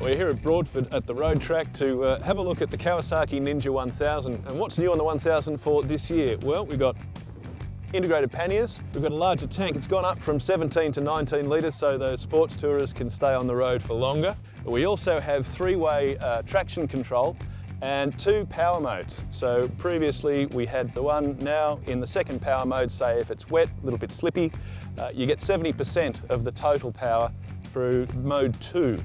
We're here at Broadford at the road track to have a look at the Kawasaki Ninja 1000. And what's new on the 1000 for this year? Well, we've got integrated panniers, we've got a larger tank. It's gone up from 17 to 19 litres so those sports tourists can stay on the road for longer. We also have three-way traction control and two power modes. So previously we had the one. Now in the second power mode, say if it's wet, a little bit slippy, you get 70% of the total power through mode 2.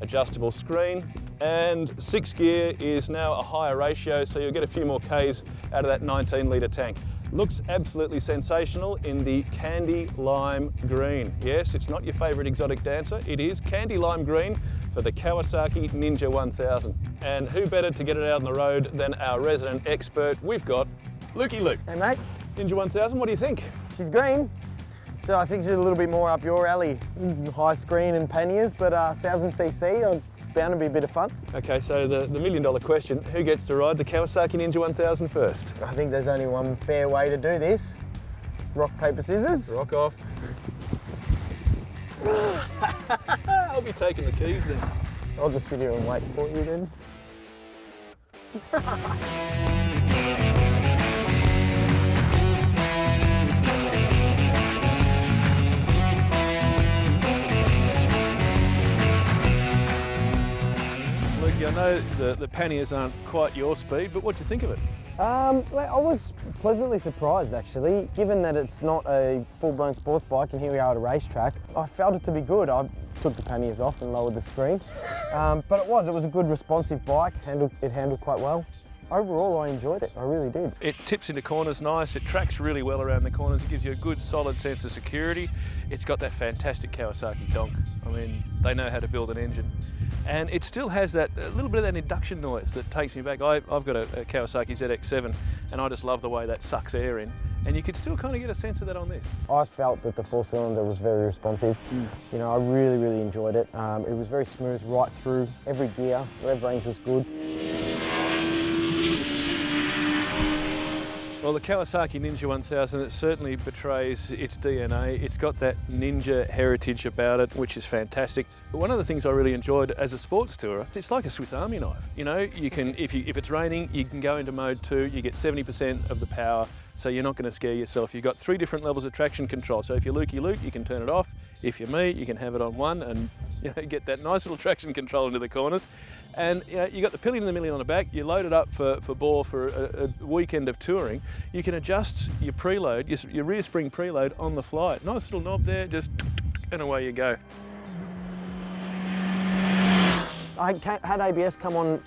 Adjustable screen, and 6 gear is now a higher ratio, so you'll get a few more Ks out of that 19 litre tank. Looks absolutely sensational in the candy lime green. Yes, it's not your favourite exotic dancer, it is candy lime green for the Kawasaki Ninja 1000. And who better to get it out on the road than our resident expert? We've got Lukey Luke. Hey mate. Ninja 1000, what do you think? She's green, so I think she's a little bit more up your alley. High screen and panniers, but 1000cc, it's bound to be a bit of fun. Okay, so the million-dollar question, who gets to ride the Kawasaki Ninja 1000 first? I think there's only one fair way to do this. Rock, paper, scissors. Rock off. I'll be taking the keys then. I'll just sit here and wait for you then. I know the panniers aren't quite your speed, but what do you think of it? I was pleasantly surprised actually, given that it's not a full-blown sports bike and here we are at a racetrack. I felt it to be good. I took the panniers off and lowered the screen, but it was a good responsive bike. It handled quite well. Overall, I enjoyed it, I really did. It tips into corners nice, it tracks really well around the corners, it gives you a good solid sense of security. It's got that fantastic Kawasaki donk. I mean, they know how to build an engine. And it still has that a little bit of that induction noise that takes me back. I've got a Kawasaki ZX7 and I just love the way that sucks air in. And you could still kind of get a sense of that on this. I felt that the four-cylinder was very responsive. You know, I really, really enjoyed it. It was very smooth right through every gear. Rev range was good. Well, the Kawasaki Ninja 1000, it certainly betrays its DNA. It's got that ninja heritage about it, which is fantastic. But one of the things I really enjoyed as a sports tourer, it's like a Swiss Army knife. You know, you can, if it's raining, you can go into mode 2, you get 70% of the power, so you're not going to scare yourself. You've got 3 different levels of traction control. So if you're Lukey Luke, you can turn it off. If you're me, you can have it on 1 and get that nice little traction control into the corners. And you got the pillion and the million on the back. You load it up for bore for a weekend of touring. You can adjust your preload, your rear spring preload on the fly. Nice little knob there, just and away you go. I had ABS come on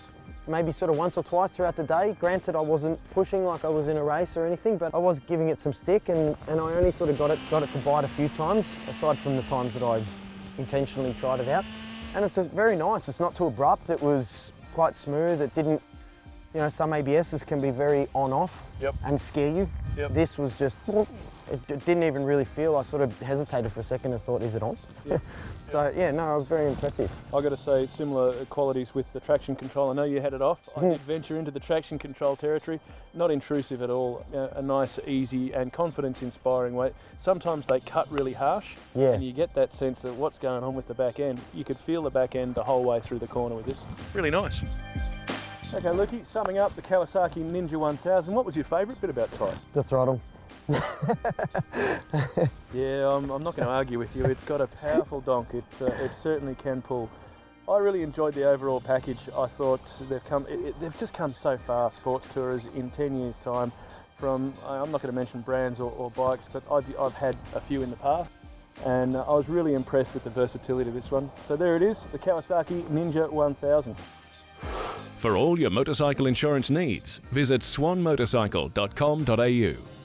maybe sort of once or twice throughout the day. Granted, I wasn't pushing like I was in a race or anything, but I was giving it some stick, and I only sort of got it to bite a few times, aside from the times that I intentionally tried it out. And it's very nice. It's not too abrupt. It was quite smooth. It didn't, you know, some ABSs can be very on-off and scare you. This was just, it didn't even really feel. I sort of hesitated for a second and thought, is it on? So yeah, no, it was very impressive. I've got to say, similar qualities with the traction control. I know you had it off. I did venture into the traction control territory. Not intrusive at all. A nice, easy and confidence-inspiring way. Sometimes they cut really harsh, and you get that sense of what's going on with the back end. You could feel the back end the whole way through the corner with this. Really nice. Okay, Lukey, summing up the Kawasaki Ninja 1000, what was your favourite bit about Ty? The throttle. Yeah, I'm not going to argue with you. It's got a powerful donk. It certainly can pull. I really enjoyed the overall package. I thought they've just come so far, sports tourers, in 10 years' time. From I'm not going to mention brands or bikes, but I've had a few in the past, and I was really impressed with the versatility of this one. So there it is, the Kawasaki Ninja 1000. For all your motorcycle insurance needs, visit swanmotorcycle.com.au.